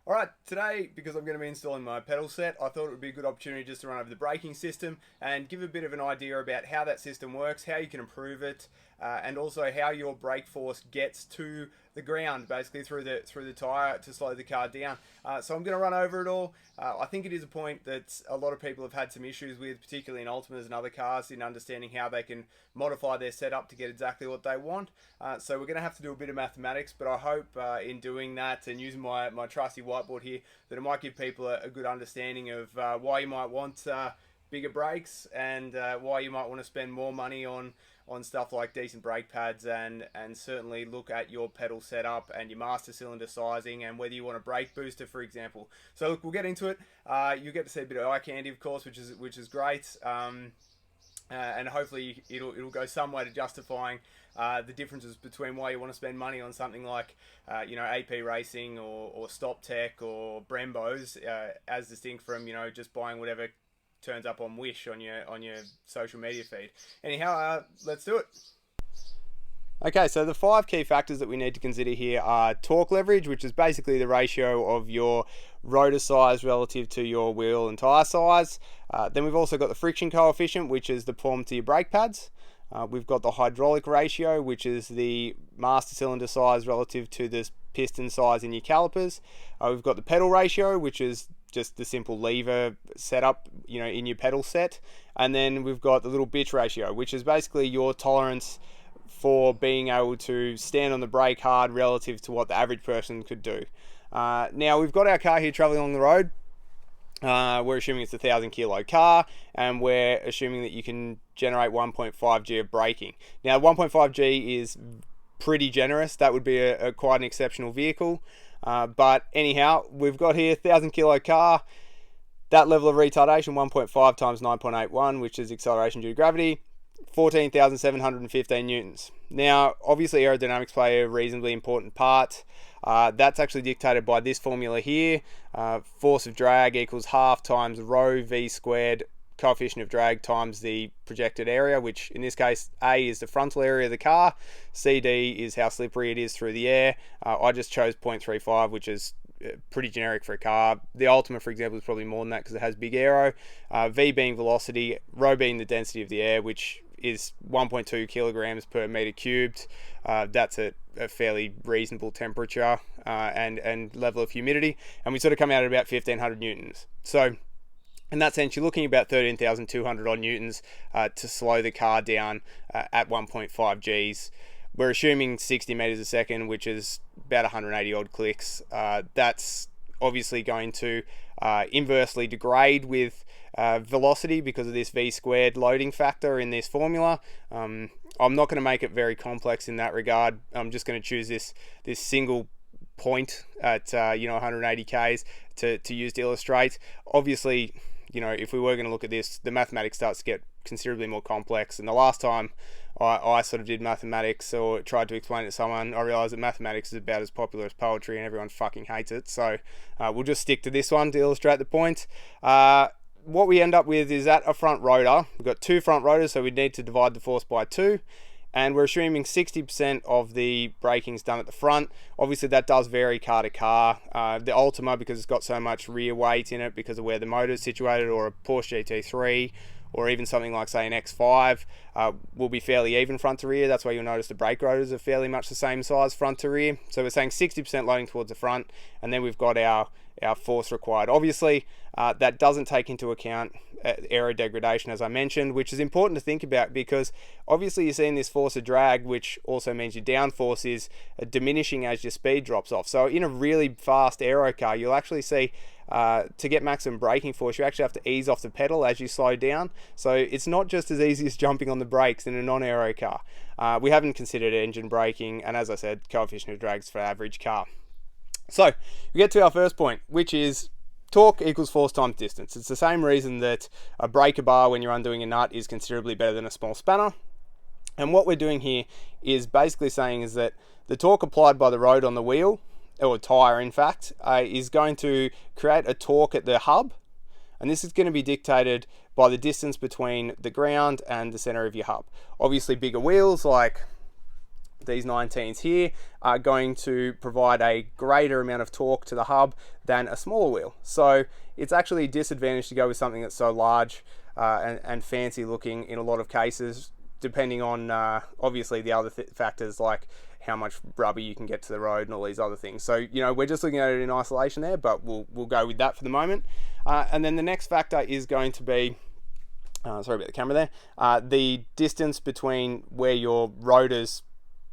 Alright, today, because I'm going to be installing my pedal set, I thought it would be a good opportunity just to run over the braking system and give a bit of an idea about how that system works, how you can improve it, and also how your brake force gets to the ground, basically through the tyre to slow the car down. So I'm going to run over it all. I think it is a point that a lot of people have had some issues with, particularly in Ultimas and other cars, in understanding how they can modify their setup to get exactly what they want. So we're going to have to do a bit of mathematics, but I hope in doing that and using my trusty whiteboard here that it might give people a good understanding of why you might want bigger brakes and why you might want to spend more money on stuff like decent brake pads and certainly look at your pedal setup and your master cylinder sizing and whether you want a brake booster, for example. So look, we'll get into it. You get to see a bit of eye candy, of course, which is great. And hopefully it'll go some way to justifying the differences between why you want to spend money on something like AP Racing or Stop Tech or Brembo's as distinct from just buying whatever turns up on Wish on your social media feed. Anyhow, let's do it. Okay, so the 5 key factors that we need to consider here are torque leverage, which is basically the ratio of your rotor size relative to your wheel and tyre size. Then we've also got the friction coefficient, which is the performance to your brake pads. We've got the hydraulic ratio, which is the master cylinder size relative to the piston size in your calipers. We've got the pedal ratio, which is just the simple lever setup, in your pedal set. And then we've got the little bitch ratio, which is basically your tolerance for being able to stand on the brake hard relative to what the average person could do. Now we've got our car here traveling along the road. We're assuming it's a 1,000 kilo car, and we're assuming that you can generate 1.5 G of braking. Now 1.5 G is pretty generous. That would be a quite an exceptional vehicle. But anyhow, we've got here 1,000 kilo car. That level of retardation, 1.5 times 9.81, which is acceleration due to gravity, 14,715 newtons. Now, obviously aerodynamics play a reasonably important part. That's actually dictated by this formula here. Force of drag equals half times rho v squared coefficient of drag times the projected area, which in this case A is the frontal area of the car, CD is how slippery it is through the air. I just chose 0.35, which is pretty generic for a car. The Ultima, for example, is probably more than that because it has big aero. V being velocity, rho being the density of the air, which is 1.2 kilograms per meter cubed. That's a fairly reasonable temperature and level of humidity, and we sort of come out at about 1,500 newtons. So in that sense, you're looking at about 13,200 odd newtons to slow the car down at 1.5 Gs. We're assuming 60 meters a second, which is about 180 odd clicks. That's obviously going to inversely degrade with velocity because of this v squared loading factor in this formula. I'm not going to make it very complex in that regard. I'm just going to choose this single point at 180 k's to use to illustrate. Obviously, if we were going to look at this, the mathematics starts to get considerably more complex. And the last time I sort of did mathematics or tried to explain it to someone, I realised that mathematics is about as popular as poetry and everyone fucking hates it. So we'll just stick to this one to illustrate the point. What we end up with is at a front rotor. We've got 2 front rotors, so we need to divide the force by 2. And we're assuming 60% of the braking's done at the front. Obviously that does vary car to car. The Ultima, because it's got so much rear weight in it because of where the motor is situated, or a Porsche GT3, or even something like, say, an X5, will be fairly even front to rear. That's why you'll notice the brake rotors are fairly much the same size front to rear. So we're saying 60% loading towards the front, and then we've got our force required. Obviously, that doesn't take into account aero degradation, as I mentioned, which is important to think about because obviously you're seeing this force of drag, which also means your downforce is diminishing as your speed drops off. So in a really fast aero car, you'll actually see to get maximum braking force, you actually have to ease off the pedal as you slow down. So it's not just as easy as jumping on the brakes in a non-aero car. We haven't considered engine braking, and as I said, coefficient of drags for average car. So we get to our first point, which is torque equals force times distance. It's the same reason that a breaker bar when you're undoing a nut is considerably better than a small spanner. And what we're doing here is basically saying is that the torque applied by the road on the wheel, or tyre in fact, is going to create a torque at the hub. And this is going to be dictated by the distance between the ground and the center of your hub. Obviously bigger wheels like these 19s here, are going to provide a greater amount of torque to the hub than a smaller wheel. So it's actually a disadvantage to go with something that's so large and fancy looking in a lot of cases, depending on obviously the other factors like how much rubber you can get to the road and all these other things. So, you know, we're just looking at it in isolation there, but we'll go with that for the moment. And then the next factor is going to be, sorry about the camera there, the distance between where your rotor's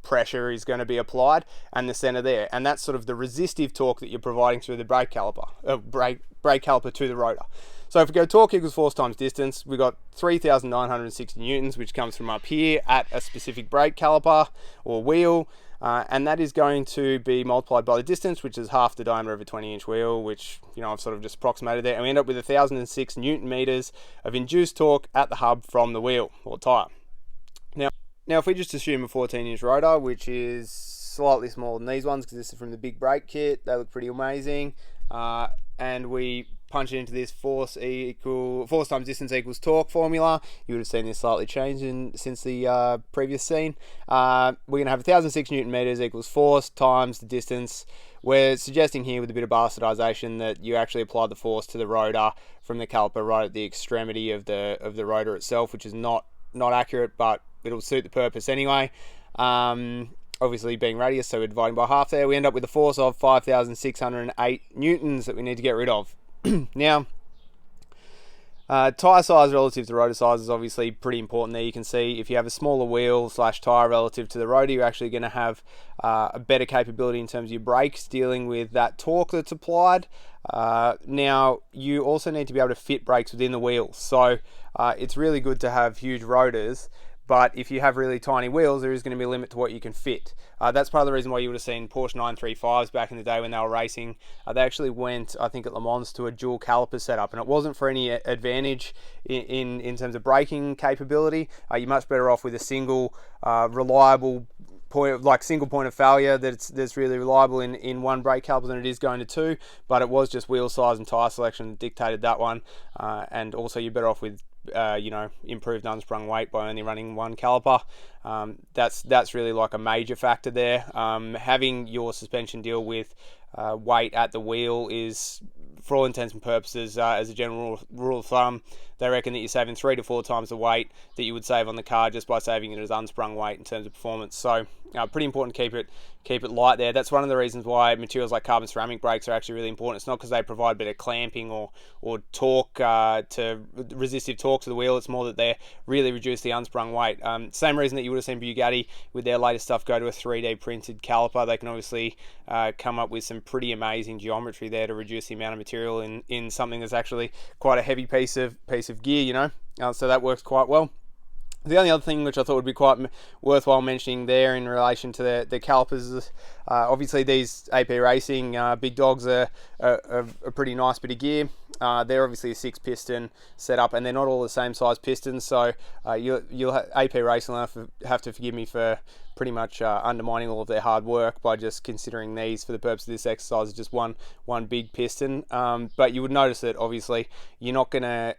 pressure is going to be applied and the center there. And that's sort of the resistive torque that you're providing through the brake caliper, brake caliper to the rotor. So if we go torque equals force times distance, we've got 3,960 newtons, which comes from up here at a specific brake caliper or wheel. And that is going to be multiplied by the distance, which is half the diameter of a 20-inch wheel, which, you know, I've sort of just approximated there. And we end up with 1,006 Newton meters of induced torque at the hub from the wheel or tire. Now if we just assume a 14-inch rotor, which is slightly smaller than these ones because this is from the big brake kit, they look pretty amazing. And we punch it into this force times distance equals torque formula. You would have seen this slightly changed since the previous scene. We're going to have 1,006 Newton meters equals force times the distance. We're suggesting here with a bit of bastardization that you actually apply the force to the rotor from the caliper right at the extremity of the rotor itself, which is not accurate, but it'll suit the purpose anyway. Obviously being radius, so we're dividing by half there. We end up with a force of 5,608 newtons that we need to get rid of. Now, tyre size relative to rotor size is obviously pretty important there. You can see if you have a smaller wheel / tyre relative to the rotor, you're actually going to have a better capability in terms of your brakes dealing with that torque that's applied. Now, you also need to be able to fit brakes within the wheels. So it's really good to have huge rotors, but if you have really tiny wheels, there is going to be a limit to what you can fit. That's part of the reason why you would have seen Porsche 935s back in the day when they were racing. They actually went, I think at Le Mans, to a dual caliper setup, and it wasn't for any advantage in terms of braking capability. You're much better off with a single reliable single point of failure that's really reliable in one brake caliper than it is going to two. But it was just wheel size and tyre selection that dictated that one, and also you're better off with improved unsprung weight by only running one caliper. That's really like a major factor there. Having your suspension deal with weight at the wheel is, for all intents and purposes, as a general rule of thumb, they reckon that you're saving 3 to 4 times the weight that you would save on the car just by saving it as unsprung weight in terms of performance. So pretty important to keep it light there. That's one of the reasons why materials like carbon ceramic brakes are actually really important. It's not because they provide better clamping or torque to resistive torque to the wheel. It's more that they really reduce the unsprung weight. Same reason that you would have seen Bugatti with their latest stuff go to a 3D printed caliper. They can obviously come up with some pretty amazing geometry there to reduce the amount of material in something that's actually quite a heavy piece of gear, you know. So that works quite well. The only other thing which I thought would be quite worthwhile mentioning there in relation to the calipers is obviously these AP Racing big dogs are a pretty nice bit of gear. They're obviously a 6-piston setup, and they're not all the same size pistons, so AP Racing will have to forgive me for pretty much undermining all of their hard work by just considering these for the purpose of this exercise as just one big piston. But you would notice that obviously you're gonna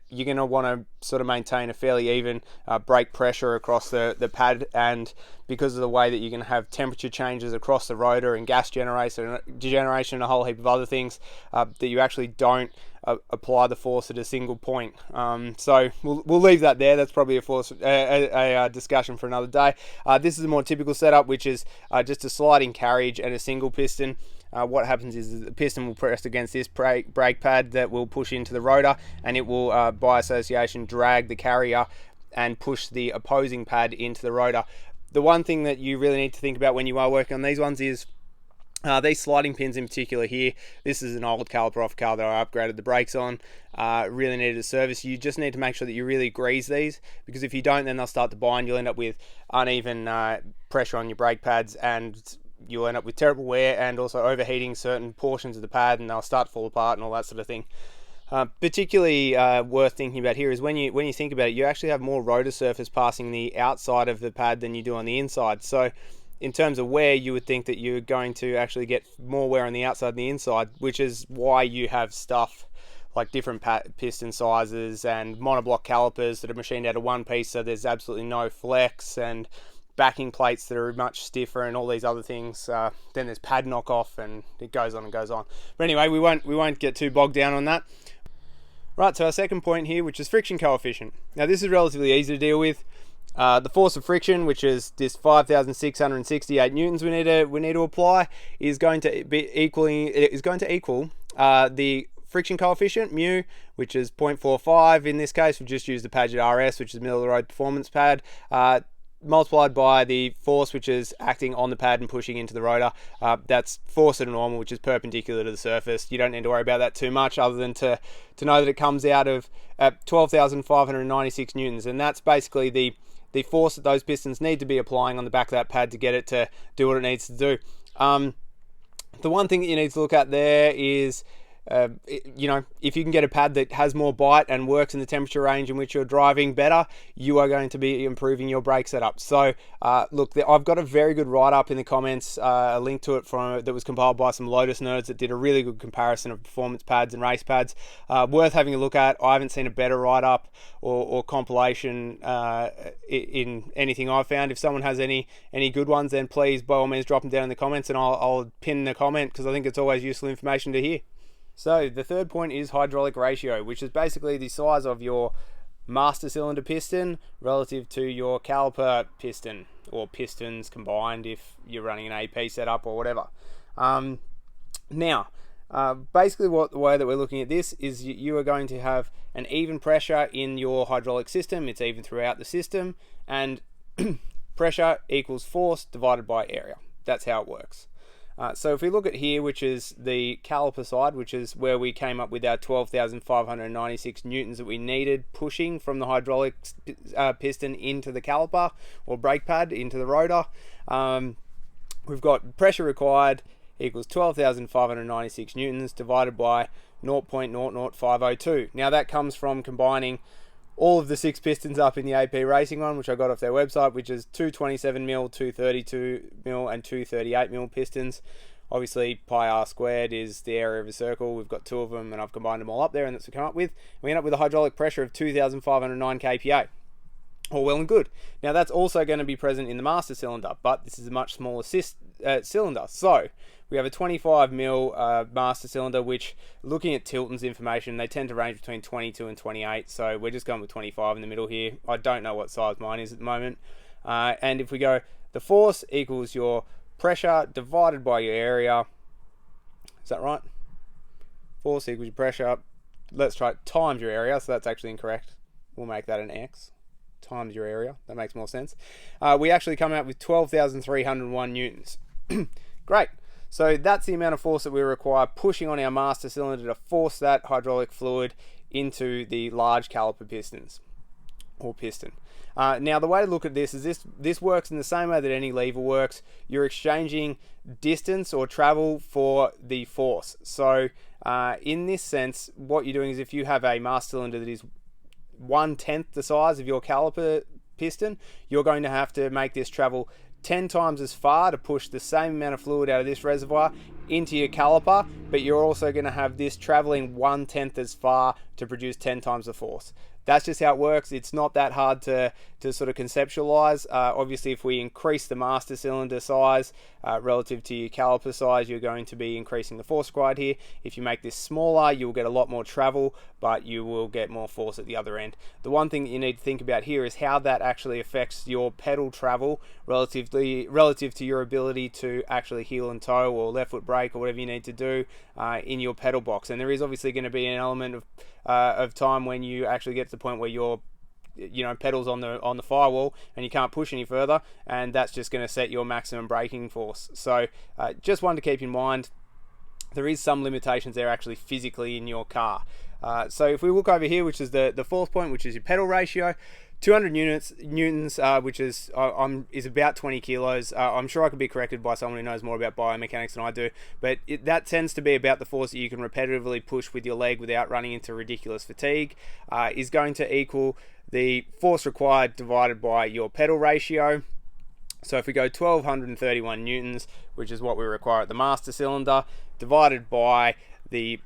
want to sort of maintain a fairly even brake pressure across the pad, and because of the way that you're going to have temperature changes across the rotor and gas degeneration and a whole heap of other things, that you actually don't apply the force at a single point. So we'll leave that there. That's probably a discussion for another day. This is a more typical setup, which is just a sliding carriage and a single piston. What happens is the piston will press against this brake pad that will push into the rotor, and it will by association drag the carrier and push the opposing pad into the rotor. The one thing that you really need to think about when you are working on these ones is these sliding pins in particular here. This is an old caliper off a car that I upgraded the brakes on. Really needed a service. You just need to make sure that you really grease these, because if you don't, then they'll start to bind. You'll end up with uneven pressure on your brake pads, and you'll end up with terrible wear and also overheating certain portions of the pad, and they'll start to fall apart and all that sort of thing. Particularly worth thinking about here is when you think about it, you actually have more rotor surface passing the outside of the pad than you do on the inside. So in terms of wear, you would think that you're going to actually get more wear on the outside than the inside, which is why you have stuff like different piston sizes and monoblock calipers that are machined out of one piece, so there's absolutely no flex, and backing plates that are much stiffer and all these other things. Then there's pad knockoff, and it goes on and goes on. But anyway, we won't get too bogged down on that. Right, so our second point here, which is friction coefficient. Now this is relatively easy to deal with. The force of friction, which is this 5,668 newtons we need to apply, is going to equal the friction coefficient mu, which is 0.45 in this case. We've just used the Ultima RS, which is middle of the road performance pad, multiplied by the force which is acting on the pad and pushing into the rotor. That's force at a normal, which is perpendicular to the surface. You don't need to worry about that too much, other than to know that it comes out of 12,596 newtons, and that's basically the force that those pistons need to be applying on the back of that pad to get it to do what it needs to do. The one thing that you need to look at there is, if you can get a pad that has more bite and works in the temperature range in which you're driving better, you are going to be improving your brake setup. So look, I've got a very good write-up in the comments, a link to it that was compiled by some Lotus nerds that did a really good comparison of performance pads and race pads. Worth having a look at. I haven't seen a better write-up or compilation in anything I've found. If someone has any good ones, then please by all means drop them down in the comments, and I'll pin the comment, because I think it's always useful information to hear. So the third point is hydraulic ratio, which is basically the size of your master cylinder piston relative to your caliper piston, or pistons combined if you're running an AP setup or whatever. Basically the way that we're looking at this is you are going to have an even pressure in your hydraulic system. It's even throughout the system, and pressure equals force divided by area. That's how it works. So if we look at here, which is the caliper side, which is where we came up with our 12,596 newtons that we needed pushing from the hydraulic piston into the caliper or brake pad into the rotor, we've got pressure required equals 12,596 newtons divided by 0.00502. Now that comes from combining all of the 6 pistons up in the AP Racing one, which I got off their website, which is 227mm, 232mm, and 238mm pistons. Obviously, pi r squared is the area of a circle. We've got 2 of them, and I've combined them all up there, and that's what we come up with. We end up with a hydraulic pressure of 2,509 kPa. All well and good. Now, that's also going to be present in the master cylinder, but this is a much smaller cylinder. So, we have a 25mm master cylinder, which, looking at Tilton's information, they tend to range between 22 and 28, so we're just going with 25 in the middle here. I don't know what size mine is at the moment. And if we go, the force equals your pressure divided by your area. Is that right? Force equals your pressure. Let's try it, times your area, so that's actually incorrect. We'll make that an X. Times your area. That makes more sense. We actually come out with 12,301 newtons. Great. So that's the amount of force that we require pushing on our master cylinder to force that hydraulic fluid into the large caliper pistons or piston. Now the way to look at this is this works in the same way that any lever works. You're exchanging distance or travel for the force. So in this sense, what you're doing is, if you have a master cylinder that is 1/10 the size of your caliper piston, you're going to have to make this travel 10 times as far to push the same amount of fluid out of this reservoir into your caliper, but you're also going to have this traveling 1/10 as far to produce 10 times the force. That's just how it works. It's not that hard to sort of conceptualize. Obviously, if we increase the master cylinder size relative to your caliper size, you're going to be increasing the force required here. If you make this smaller, you'll get a lot more travel, but you will get more force at the other end. The one thing that you need to think about here is how that actually affects your pedal travel relative to your ability to actually heel and toe or left foot brake or whatever you need to do in your pedal box. And there is obviously going to be an element of time when you actually get to the point where your pedals on the firewall and you can't push any further, and that's just going to set your maximum braking force. So just one to keep in mind, there is some limitations there actually physically in your car. So if we look over here, which is the fourth point, which is your pedal ratio, 200 newtons, which is about 20 kilos. I'm sure I could be corrected by someone who knows more about biomechanics than I do, but that tends to be about the force that you can repetitively push with your leg without running into ridiculous fatigue, is going to equal the force required divided by your pedal ratio. So if we go 1231 newtons, which is what we require at the master cylinder, divided by the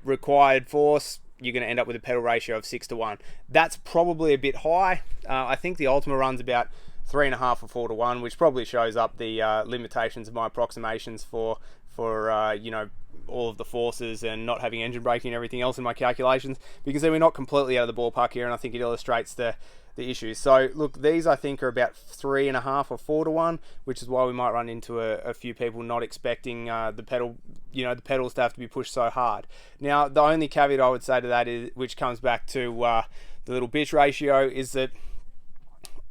required force, you're going to end up with a pedal ratio of 6:1. That's probably a bit high. I think the Ultima runs about 3.5 or 4 to 1, which probably shows up the limitations of my approximations for you know, all of the forces and not having engine braking and everything else in my calculations, because then we're not completely out of the ballpark here, and I think it illustrates the issues. So look, these I think are about 3.5 or 4 to 1, which is why we might run into a few people not expecting the pedal, you know, the pedals to have to be pushed so hard. Now, the only caveat I would say to that is, which comes back to the little bitch ratio, is that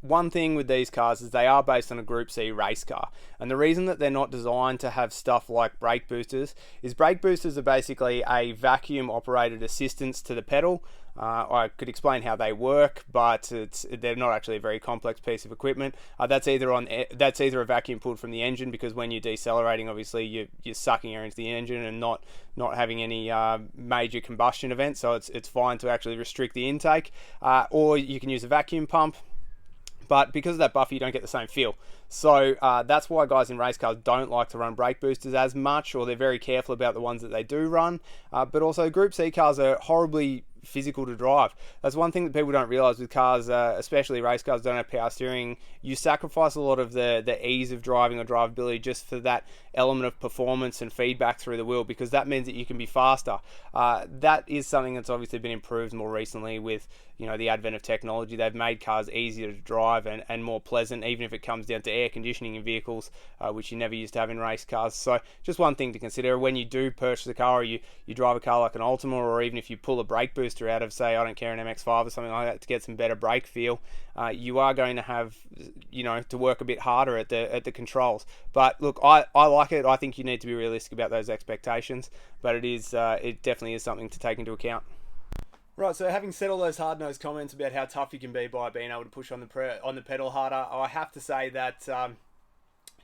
one thing with these cars is they are based on a Group C race car, and the reason that they're not designed to have stuff like brake boosters is brake boosters are basically a vacuum operated assistance to the pedal. I could explain how they work, but they're not actually a very complex piece of equipment. That's either a vacuum pulled from the engine, because when you're decelerating, obviously you're sucking air into the engine and not having any major combustion events, so it's fine to actually restrict the intake, or you can use a vacuum pump. But because of that buffer, you don't get the same feel. So that's why guys in race cars don't like to run brake boosters as much, or they're very careful about the ones that they do run. But also, Group C cars are horribly physical to drive. That's one thing that people don't realize with cars, especially race cars, don't have power steering. You sacrifice a lot of the ease of driving or drivability just for that element of performance and feedback through the wheel, because that means that you can be faster. That is something that's obviously been improved more recently with, you know, the advent of technology. They've made cars easier to drive and more pleasant, even if it comes down to air conditioning in vehicles, which you never used to have in race cars. So just one thing to consider when you do purchase a car, or you drive a car like an Ultima, or even if you pull a brake booster out of, say, I don't care, an MX-5 or something like that, to get some better brake feel, you are going to have, you know, to work a bit harder at the controls. But look, I like it. I think you need to be realistic about those expectations, but it definitely is something to take into account. Right, so having said all those hard-nosed comments about how tough you can be by being able to push on the pedal harder, I have to say that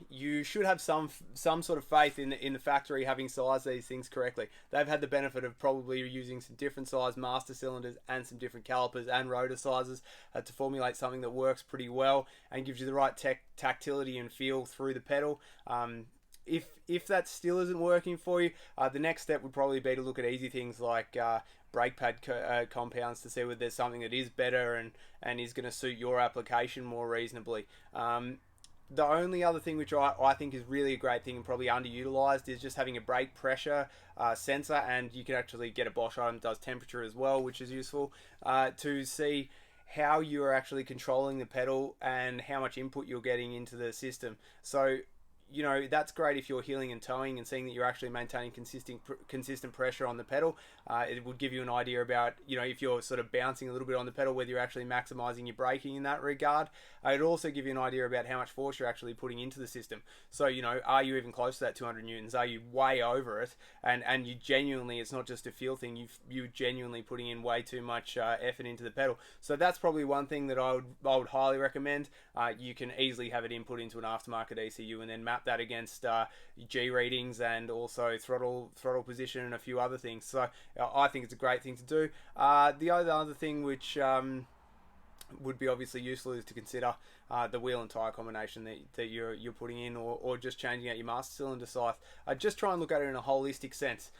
you should have some sort of faith in the factory having sized these things correctly. They've had the benefit of probably using some different size master cylinders and some different calipers and rotor sizes to formulate something that works pretty well and gives you the right tactility and feel through the pedal. If that still isn't working for you, the next step would probably be to look at easy things like brake pad compounds, to see whether there's something that is better and is going to suit your application more reasonably. The only other thing which I think is really a great thing and probably underutilized is just having a brake pressure sensor, and you can actually get a Bosch item that does temperature as well, which is useful to see how you're actually controlling the pedal and how much input you're getting into the system. So, you know, that's great if you're heeling and towing and seeing that you're actually maintaining consistent pressure on the pedal. It would give you an idea about, you know, if you're sort of bouncing a little bit on the pedal, whether you're actually maximizing your braking in that regard. It'd also give you an idea about how much force you're actually putting into the system. So, you know, are you even close to that 200 newtons? Are you way over it? And you genuinely, it's not just a feel thing, you genuinely putting in way too much effort into the pedal. So that's probably one thing that I would highly recommend. You can easily have it input into an aftermarket ECU and then map that against G readings and also throttle position and a few other things. So I think it's a great thing to do. The other thing which would be obviously useful is to consider the wheel and tyre combination that you're putting in, or just changing out your master cylinder size. Just try and look at it in a holistic sense.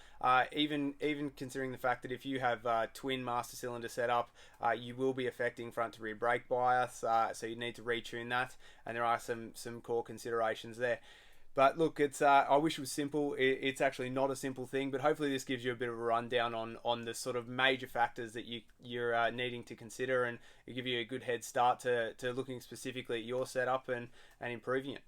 Even considering the fact that if you have twin master cylinder setup, you will be affecting front to rear brake bias, so you need to retune that, and there are some core considerations there. But look, it's I wish it was simple. It's actually not a simple thing, but hopefully this gives you a bit of a rundown on the sort of major factors that you're needing to consider, and it give you a good head start to looking specifically at your setup and improving it.